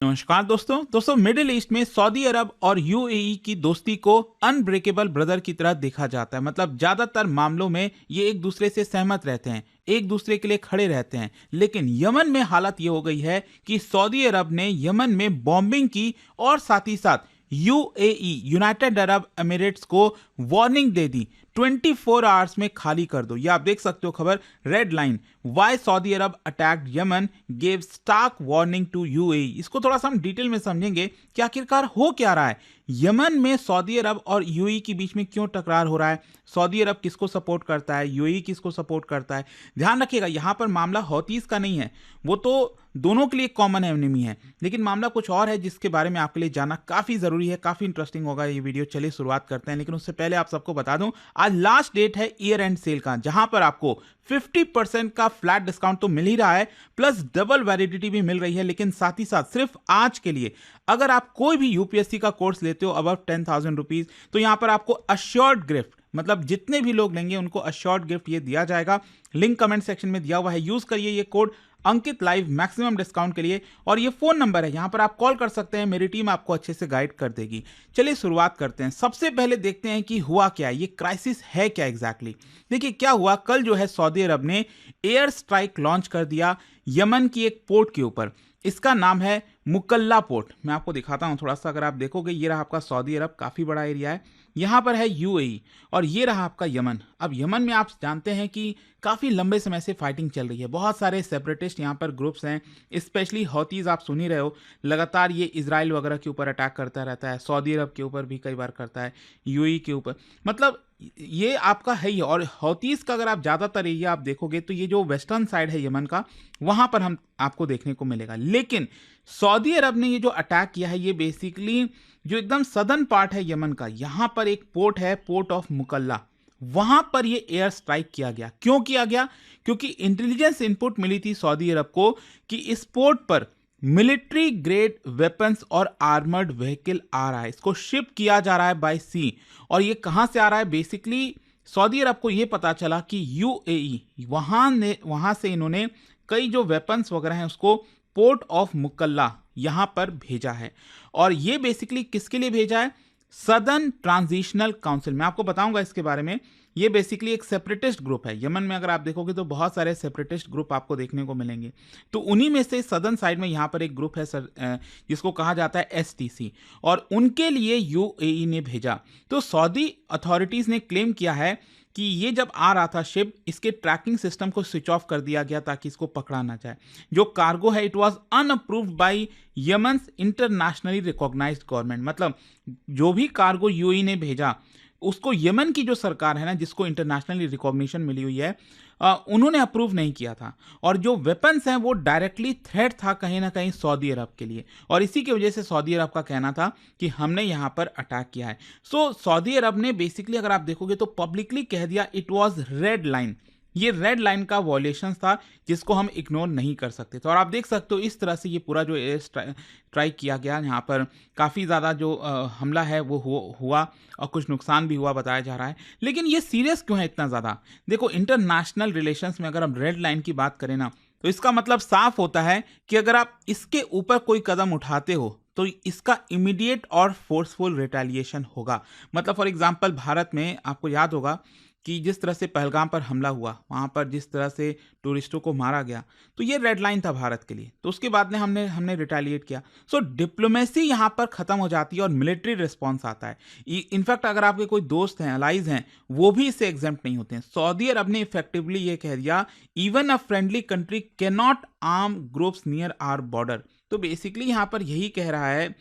नमस्कार दोस्तों middle east में सऊदी अरब और यूएई की दोस्ती को अनब्रेकेबल ब्रदर की तरह देखा जाता है। मतलब ज्यादातर मामलों में ये एक दूसरे से सहमत रहते हैं, एक दूसरे के लिए खड़े रहते हैं। लेकिन यमन में हालत ये हो गई है कि सऊदी अरब ने यमन में बॉम्बिंग की और साथ ही साथ यूएई यूनाइटेड अरब एमिरेट्स को वार्निंग दे दी 24 आवर्स में खाली कर दो। ये आप देख सकते हो खबर, red line, why Saudi Arabia attacked Yemen gave stark warning to UAE. इसको थोड़ा सा हम डिटेल में समझेंगे कि आखिरकार हो क्या रहा है। यमन में सऊदी अरब और यूएई के बीच में क्यों टकरार हो रहा है, सऊदी अरब किसको सपोर्ट करता है, यूएई किसको सपोर्ट करता है। ध्यान रखिएगा यहां पर मामला हौतीस का नहीं है, वो तो दोनों के लिए कॉमन एनिमी है, लेकिन मामला कुछ और है जिसके बारे में आपके लिए जानना काफी जरूरी है। काफी इंटरेस्टिंग होगा ये वीडियो। चलिए शुरुआत करते हैं, लेकिन उससे पहले आप सबको बता दूं आज लास्ट डेट है ईयर एंड सेल का, जहां पर आपको 50% का फ्लैट डिस्काउंट तो मिल ही रहा है, प्लस डबल वैलिडिटी भी मिल रही है। लेकिन साथ ही साथ सिर्फ आज के लिए अगर आप कोई भी यूपीएससी का कोर्स लेते हो अबव 10,000 रुपीज, तो यहां पर आपको अश्योर्ड गिफ्ट, मतलब जितने भी लोग लेंगे उनको अश्योर्ड गिफ्ट ये दिया जाएगा। लिंक कमेंट सेक्शन में दिया हुआ है, यूज करिए ये कोड अंकित लाइव मैक्सिमम डिस्काउंट के लिए। और ये फोन नंबर है, यहां पर आप कॉल कर सकते हैं, मेरी टीम आपको अच्छे से गाइड कर देगी। चलिए शुरुआत करते हैं। सबसे पहले देखते हैं कि हुआ क्या, ये क्राइसिस है क्या एग्जैक्टली। देखिए क्या हुआ, कल जो है सऊदी अरब ने एयर स्ट्राइक लॉन्च कर दिया यमन की एक पोर्ट के ऊपर। इसका नाम है मुकल्ला पोर्ट। मैं आपको दिखाता हूं थोड़ा सा, अगर आप देखोगे ये रहा आपका सऊदी अरब, काफी बड़ा एरिया है। यहां पर है यूएई और ये रहा आपका यमन। अब यमन में आप जानते हैं कि काफी लंबे समय से फाइटिंग चल रही है, बहुत सारे सेपरेटिस्ट यहां पर ग्रुप्स हैं, स्पेशली हौतीज आप सुन ही रहे हो, लगातार ये इजराइल वगैरह के ऊपर अटैक करता रहता है, सऊदी अरब के ऊपर भी कई बार करता है, यूएई के ऊपर, मतलब ये आपका है ही। और हौतीस का अगर आप ज्यादातर एरिया आप देखोगे तो ये जो वेस्टर्न साइड है यमन का, वहां पर हम आपको देखने को मिलेगा। लेकिन सऊदी अरब ने ये जो अटैक किया है, ये बेसिकली जो एकदम सदर्न पार्ट है यमन का, यहां पर एक पोर्ट है, पोर्ट ऑफ मुकल्ला, वहां पर ये एयर स्ट्राइक किया गया। क्यों किया गया? क्योंकि इंटेलिजेंस इनपुट मिली थी सऊदी अरब को कि इस पोर्ट पर मिलिट्री ग्रेड वेपन्स और आर्मर्ड व्हीकल आ रहा है, इसको शिप किया जा रहा है बाय सी। और ये कहां से आ रहा है? बेसिकली सऊदी अरब को ये पता चला कि यूएई वहां से इन्होंने कई जो वेपन्स वगैरह हैं उसको पोर्ट ऑफ मुकल्ला यहां पर भेजा है। और ये बेसिकली किसके लिए भेजा है? Southern transitional council. मैं आपको बताऊंगा इसके बारे में। ये बेसिकली एक सेपरेटिस्ट ग्रुप है यमन में। अगर आप देखोगे तो बहुत सारे सेपरेटिस्ट ग्रुप आपको देखने को मिलेंगे, तो उन्हीं में से सदर्न साइड में यहाँ पर एक ग्रुप है जिसको कहा जाता है एसटीसी, और उनके लिए यूएई ने भेजा। तो सऊदी अथॉरिटीज ने क्लेम किया है कि ये जब आ रहा था शिप, इसके ट्रैकिंग सिस्टम को स्विच ऑफ कर दिया गया ताकि इसको पकड़ा ना जाए। जो कार्गो है it was unapproved by Yemen's internationally recognised government. मतलब जो भी कार्गो यूएई ने भेजा उसको यमन की जो सरकार है ना, जिसको इंटरनेशनली रिकॉग्निशन मिली हुई है, उन्होंने अप्रूव नहीं किया था। और जो वेपन्स हैं वो डायरेक्टली थ्रेट था कहीं ना कहीं सऊदी अरब के लिए, और इसी की वजह से सऊदी अरब का कहना था कि हमने यहां पर अटैक किया है। सो सऊदी अरब ने बेसिकली अगर आप देखोगे तो पब्लिकली कह दिया इट वाज रेड लाइन। ये रेड लाइन का वॉयलेशन था जिसको हम इग्नोर नहीं कर सकते थे। और आप देख सकते हो इस तरह से ये पूरा जो एयर स्ट्राइक किया गया, यहाँ पर काफ़ी ज़्यादा जो हमला है वो हुआ और कुछ नुकसान भी हुआ बताया जा रहा है। लेकिन ये सीरियस क्यों है इतना ज़्यादा? देखो इंटरनेशनल रिलेशंस में अगर हम रेड लाइन की बात करें ना, तो इसका मतलब साफ होता है कि अगर आप इसके ऊपर कोई कदम उठाते हो तो इसका इमीडिएट और फोर्सफुल रिटेलिएशन होगा। मतलब फॉर एग्जांपल भारत में आपको याद होगा कि जिस तरह से पहलगाम पर हमला हुआ, वहां पर जिस तरह से टूरिस्टों को मारा गया, तो ये रेड लाइन था भारत के लिए। तो उसके बाद में हमने रिटेलिएट किया। सो डिप्लोमेसी यहां पर खत्म हो जाती है और मिलिट्री रिस्पॉन्स आता है। इनफैक्ट अगर आपके कोई दोस्त हैं, अलाइज हैं, वो भी इससे एग्जेम्प्ट नहीं होते हैं। सऊदी अरब ने इफेक्टिवली ये कह दिया even a friendly country can not arm groups near our border. तो बेसिकली यहां पर यही कह रहा है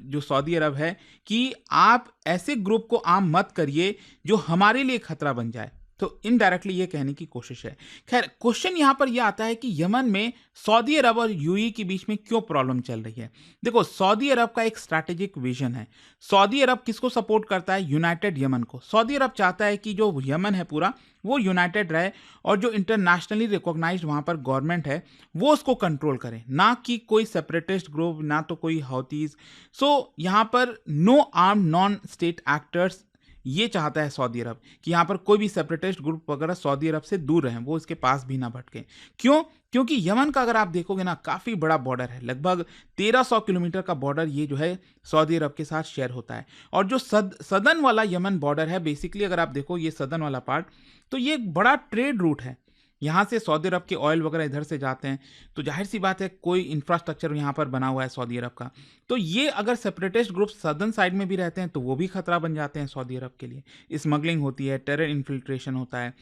जो सऊदी अरब है कि आप ऐसे ग्रुप को आर्म मत करिए जो हमारे लिए खतरा बन जाए। तो इनडायरेक्टली ये कहने की कोशिश है। खैर क्वेश्चन यहां पर यह आता है कि यमन में सऊदी अरब और यूएई के बीच में क्यों प्रॉब्लम चल रही है। देखो सऊदी अरब का एक स्ट्रैटेजिक विजन है। सऊदी अरब किसको सपोर्ट करता है? यूनाइटेड यमन को। सऊदी अरब चाहता है कि जो यमन है पूरा वो यूनाइटेड रहे और जो इंटरनेशनली रिकॉग्नाइज्ड वहां पर गवर्नमेंट है वो उसको कंट्रोल करे, ना कि कोई सेपरेटिस्ट ग्रुप, ना तो कोई हौतीज। सो यहां पर no arm non state actors ये चाहता है सऊदी अरब कि यहाँ पर कोई भी सेपरेटिस्ट ग्रुप वगैरह सऊदी अरब से दूर रहें, वो इसके पास भी ना भटके। क्यों? क्योंकि यमन का अगर आप देखोगे ना, काफ़ी बड़ा बॉर्डर है, लगभग 1300 किलोमीटर का बॉर्डर ये जो है सऊदी अरब के साथ शेयर होता है। और जो सदर्न वाला यमन बॉर्डर है, बेसिकली अगर आप देखो ये सदर्न वाला पार्ट, तो ये एक बड़ा ट्रेड रूट है। यहाँ से सऊदी अरब के ऑयल वगैरह इधर से जाते हैं, तो जाहिर सी बात है कोई इंफ्रास्ट्रक्चर यहाँ पर बना हुआ है सऊदी अरब का। तो ये अगर सेपरेटिस्ट ग्रुप सदर्न साइड में भी रहते हैं तो वो भी खतरा बन जाते हैं सऊदी अरब के लिए। स्मगलिंग होती है, टेरर इन्फिल्ट्रेशन होता है,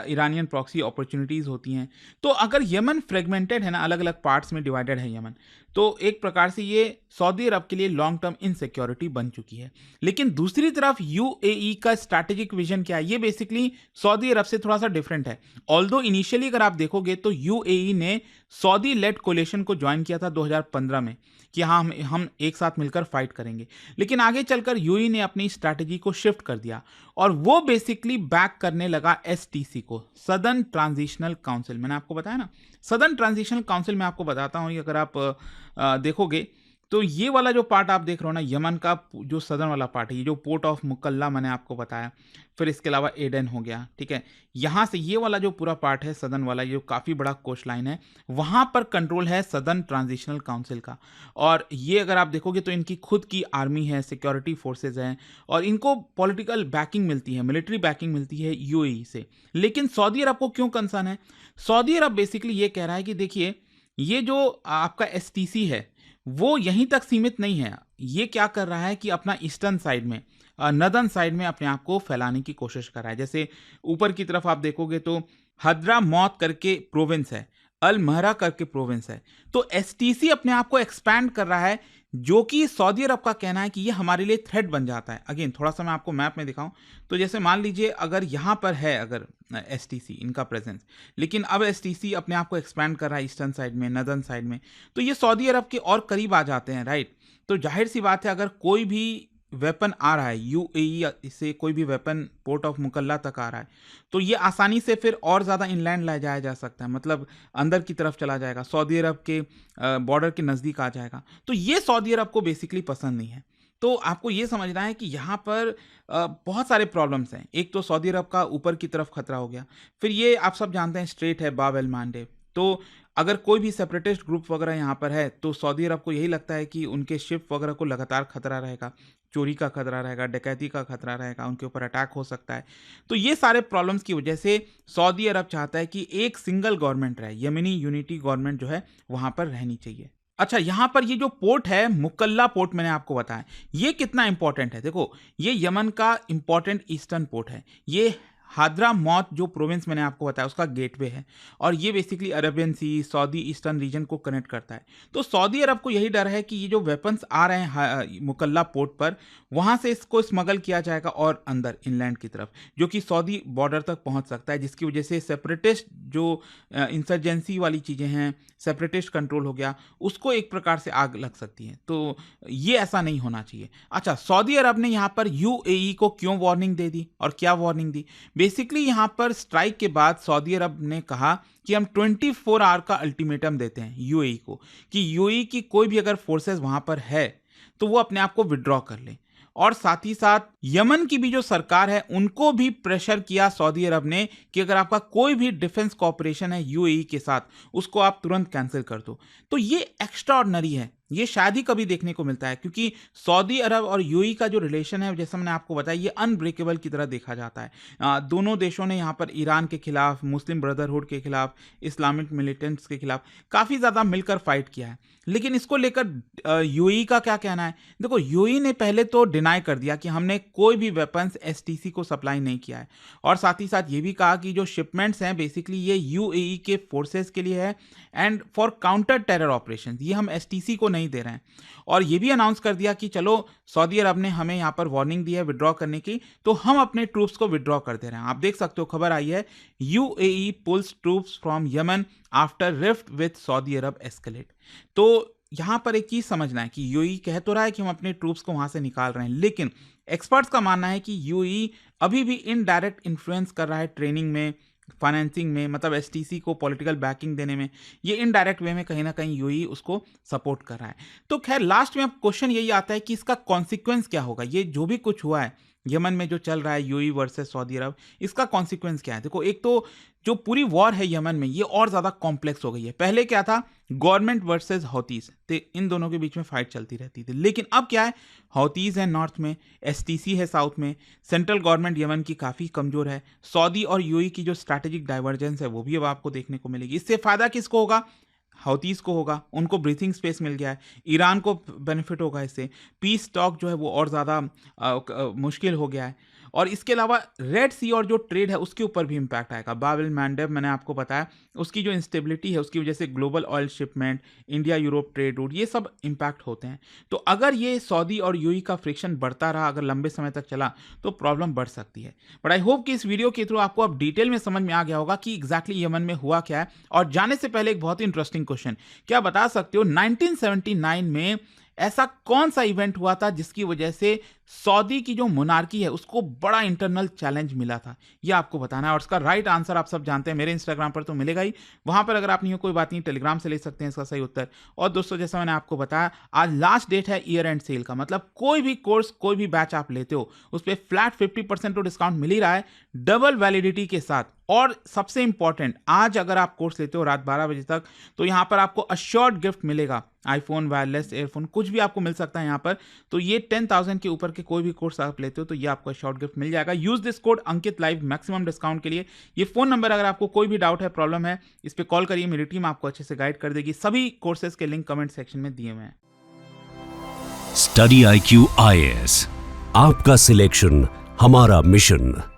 ईरानियन प्रॉक्सी अपॉर्चुनिटीज़ होती हैं। तो अगर यमन फ्रेगमेंटेड है ना, अलग अलग पार्ट्स में डिवाइडेड है यमन, तो एक प्रकार से ये सऊदी अरब के लिए लॉन्ग टर्म इनसिक्योरिटी बन चुकी है। लेकिन दूसरी तरफ यूएई का स्ट्रैटेजिक विजन क्या है, ये बेसिकली सऊदी अरब से थोड़ा सा डिफरेंट है। ऑल्दो इनिशियली अगर आप देखोगे तो यूएई ने सऊदी लेड कोलिशन को ज्वाइन किया था 2015 में कि हाँ हम एक साथ मिलकर फाइट करेंगे। लेकिन आगे चलकर यूएई ने अपनी स्ट्रैटेजी को शिफ्ट कर दिया और वो बेसिकली बैक करने लगा एसटीसी को, सदर्न ट्रांजिशनल काउंसिल। मैंने आपको बताया ना, सदर्न ट्रांजिशनल काउंसिल में आपको बताता हूँ, अगर आप देखोगे तो ये वाला जो पार्ट आप देख रहे हो ना, यमन का जो सदर्न वाला पार्ट है, ये जो पोर्ट ऑफ मुकल्ला मैंने आपको बताया, फिर इसके अलावा एडन हो गया, ठीक है। यहाँ से ये वाला जो पूरा पार्ट है सदर्न वाला, ये जो काफ़ी बड़ा कोस्ट लाइन है, वहाँ पर कंट्रोल है सदर्न ट्रांजिशनल काउंसिल का। और ये अगर आप देखोगे तो इनकी खुद की आर्मी है, सिक्योरिटी फोर्सेज हैं, और इनको पॉलिटिकल बैकिंग मिलती है, मिलिट्री बैकिंग मिलती है यूएई से। लेकिन सऊदी अरब को क्यों कंसर्न है? सऊदी अरब बेसिकली ये कह रहा है कि देखिए, ये जो आपका एसटीसी है वो यहीं तक सीमित नहीं है। ये क्या कर रहा है कि अपना ईस्टर्न साइड में, नदर्न साइड में अपने आप को फैलाने की कोशिश कर रहा है। जैसे ऊपर की तरफ आप देखोगे तो हद्रामौत करके प्रोविंस है, अल महरा करके प्रोविंस है। तो एसटीसी अपने आप को एक्सपैंड कर रहा है, जो कि सऊदी अरब का कहना है कि ये हमारे लिए थ्रेट बन जाता है। अगेन थोड़ा सा मैं आपको मैप में दिखाऊं तो जैसे मान लीजिए अगर यहाँ पर है अगर एसटीसी इनका प्रेजेंस, लेकिन अब एसटीसी अपने आप को एक्सपैंड कर रहा है ईस्टर्न साइड में, नदर्न साइड में, तो ये सऊदी अरब के और करीब आ जाते हैं, राइट। तो जाहिर सी बात है अगर कोई भी वेपन आ रहा है यूएई से, कोई भी वेपन पोर्ट ऑफ मुकल्ला तक आ रहा है, तो ये आसानी से फिर और ज़्यादा इनलैंड ले जाया जा सकता है, मतलब अंदर की तरफ चला जाएगा, सऊदी अरब के बॉर्डर के नज़दीक आ जाएगा। तो ये सऊदी अरब को बेसिकली पसंद नहीं है। तो आपको ये समझना है कि यहाँ पर बहुत सारे प्रॉब्लम्स हैं। एक तो सऊदी अरब का ऊपर की तरफ खतरा हो गया, फिर ये आप सब जानते हैं स्ट्रेट है बाब एल मांडेब। तो अगर कोई भी सेपरेटिस्ट ग्रुप वगैरह यहाँ पर है तो सऊदी अरब को यही लगता है कि उनके शिप वगैरह को लगातार खतरा रहेगा, चोरी का खतरा रहेगा, डकैती का खतरा रहेगा, उनके ऊपर अटैक हो सकता है। तो ये सारे प्रॉब्लम्स की वजह से सऊदी अरब चाहता है कि एक सिंगल गवर्नमेंट रहे, यमनी यूनिटी गवर्नमेंट जो है वहाँ पर रहनी चाहिए। अच्छा, यहाँ पर ये जो पोर्ट है मुकल्ला पोर्ट मैंने आपको बताया, ये कितना इंपॉर्टेंट है। देखो, ये यमन का इंपॉर्टेंट ईस्टर्न पोर्ट है। ये हाद्रामौत जो प्रोविंस मैंने आपको बताया उसका गेटवे है, और ये बेसिकली अरेबियन सी, सऊदी ईस्टर्न रीजन को कनेक्ट करता है। तो सऊदी अरब को यही डर है कि ये जो वेपन्स आ रहे हैं मुकल्ला पोर्ट पर, वहाँ से इसको स्मगल किया जाएगा और अंदर इनलैंड की तरफ, जो कि सऊदी बॉर्डर तक पहुँच सकता है, जिसकी वजह से सेपरेटिस्ट जो इंसर्जेंसी वाली चीज़ें हैं, सेपरेटिस्ट कंट्रोल हो गया, उसको एक प्रकार से आग लग सकती है। तो ये ऐसा नहीं होना चाहिए। अच्छा, सऊदी अरब ने यहाँ पर यूएई को क्यों वार्निंग दे दी और क्या वार्निंग दी? बेसिकली यहाँ पर स्ट्राइक के बाद सऊदी अरब ने कहा कि हम 24 आवर का अल्टीमेटम देते हैं यूएई को, कि यूएई की कोई भी अगर फोर्सेस वहाँ पर है तो वो अपने आप को विड्रॉ कर ले। और साथ ही साथ यमन की भी जो सरकार है उनको भी प्रेशर किया सऊदी अरब ने कि अगर आपका कोई भी डिफेंस कॉपरेशन है यूएई के साथ, उसको आप तुरंत कैंसिल कर दो। तो ये एक्स्ट्रा ऑर्डिनरी है, ये शायद ही कभी देखने को मिलता है, क्योंकि सऊदी अरब और यूएई का जो रिलेशन है, जैसा मैंने आपको बताया, ये अनब्रेकेबल की तरह देखा जाता है। दोनों देशों ने यहाँ पर ईरान के खिलाफ, मुस्लिम ब्रदरहुड के खिलाफ, इस्लामिक मिलिटेंट्स के खिलाफ काफ़ी ज़्यादा मिलकर फाइट किया है। लेकिन इसको लेकर यूएई का क्या कहना है? देखो, यूएई ने पहले तो डिनाई कर दिया कि हमने कोई भी वेपन्स एसटीसी को सप्लाई नहीं किया है, और साथ ही साथ ये भी कहा कि जो शिपमेंट्स हैं बेसिकली ये यूएई के फोर्सेस के लिए है and for counter terror operation, ये हम एसटीसी को नहीं दे रहे हैं। और ये भी अनाउंस कर दिया कि चलो, सऊदी अरब ने हमें यहाँ पर वार्निंग दी है विड्रॉ करने की, तो हम अपने ट्रूप्स को विड्रॉ कर दे रहे हैं। आप देख सकते हो, खबर आई है, UAE pulls troops from Yemen after rift with Saudi Arabia escalate. तो यहाँ पर एक चीज समझना है कि यूएई कह तो रहा है कि हम अपने ट्रूप्स को वहां से निकाल रहे हैं, लेकिन एक्सपर्ट्स का मानना है कि यूएई अभी भी इनडायरेक्ट इन्फ्लुएंस कर रहा है ट्रेनिंग में, फाइनेंसिंग में, मतलब एसटीसी को पॉलिटिकल बैकिंग देने में। ये इनडायरेक्ट वे में कहीं ना कहीं यूएई उसको सपोर्ट कर रहा है। तो खैर लास्ट में अब क्वेश्चन यही आता है कि इसका कॉन्सिक्वेंस क्या होगा। ये जो भी कुछ हुआ है यमन में जो चल रहा है यूएई वर्सेस सऊदी अरब, इसका कॉन्सिक्वेंस क्या है? देखो, एक तो जो पूरी वॉर है यमन में, ये और ज़्यादा कॉम्प्लेक्स हो गई है। पहले क्या था, गवर्नमेंट वर्सेस हौतीस, तो इन दोनों के बीच में फाइट चलती रहती थी। लेकिन अब क्या है, हौतीस है नॉर्थ में, एसटीसी है साउथ में, सेंट्रल गवर्नमेंट यमन की काफ़ी कमज़ोर है। सऊदी और यूएई की जो स्ट्रैटेजिक डाइवर्जेंस है वो भी अब आपको देखने को मिलेगी। इससे फ़ायदा किसको होगा? हौतीस को होगा, उनको ब्रीथिंग स्पेस मिल गया है। ईरान को बेनिफिट होगा इससे। पीस टॉक जो है वो और ज़्यादा मुश्किल हो गया है। और इसके अलावा रेड सी और जो ट्रेड है उसके ऊपर भी इम्पैक्ट आएगा। बाब एल मैंडेब मैंने आपको बताया, उसकी जो इंस्टेबिलिटी है उसकी वजह से global oil shipment, India Europe trade route, ये सब इम्पैक्ट होते हैं। तो अगर ये सऊदी और यूएई का फ्रिक्शन बढ़ता रहा, अगर लंबे समय तक चला, तो प्रॉब्लम बढ़ सकती है। बट आई होप कि इस वीडियो के थ्रू आपको अब डिटेल में समझ में आ गया होगा कि एग्जैक्टली यमन में हुआ क्या है। और जाने से पहले एक बहुत ही इंटरेस्टिंग क्वेश्चन, क्या बता सकते हो 1979 में ऐसा कौन सा इवेंट हुआ था जिसकी वजह से सऊदी की जो मोनार्की है उसको बड़ा इंटरनल चैलेंज मिला था? ये आपको बताना है। और इसका राइट आंसर आप सब जानते हैं, मेरे इंस्टाग्राम पर तो मिलेगा ही, वहां पर अगर आप नहीं हो कोई बात नहीं, टेलीग्राम से ले सकते हैं इसका सही उत्तर। और दोस्तों, जैसा मैंने आपको बताया, आज लास्ट डेट है ईयर एंड सेल का, मतलब कोई भी कोर्स, कोई भी बैच आप लेते हो उस पर फ्लैट 50% तो डिस्काउंट मिल ही रहा है, डबल वैलिडिटी के साथ। और सबसे इंपॉर्टेंट, आज अगर आप कोर्स लेते हो रात 12 बजे तक, तो यहां पर आपको अश्योर्ड गिफ्ट मिलेगा, आईफोन, वायरलेस एयरफोन, कुछ भी आपको मिल सकता है यहाँ पर। तो ये 10,000 के ऊपर के कोई भी कोर्स आप लेते हो तो ये आपको शॉर्ट गिफ्ट मिल जाएगा। Use this code Ankit live maximum discount के लिए। ये फोन नंबर, अगर आपको कोई भी डाउट है, प्रॉब्लम है, इस पे कॉल करिए, मेरी टीम आपको अच्छे से गाइड कर देगी। सभी कोर्सेज के लिंक कमेंट सेक्शन में दिए हुए हैं। स्टडी IQ IAS, आपका सिलेक्शन हमारा मिशन।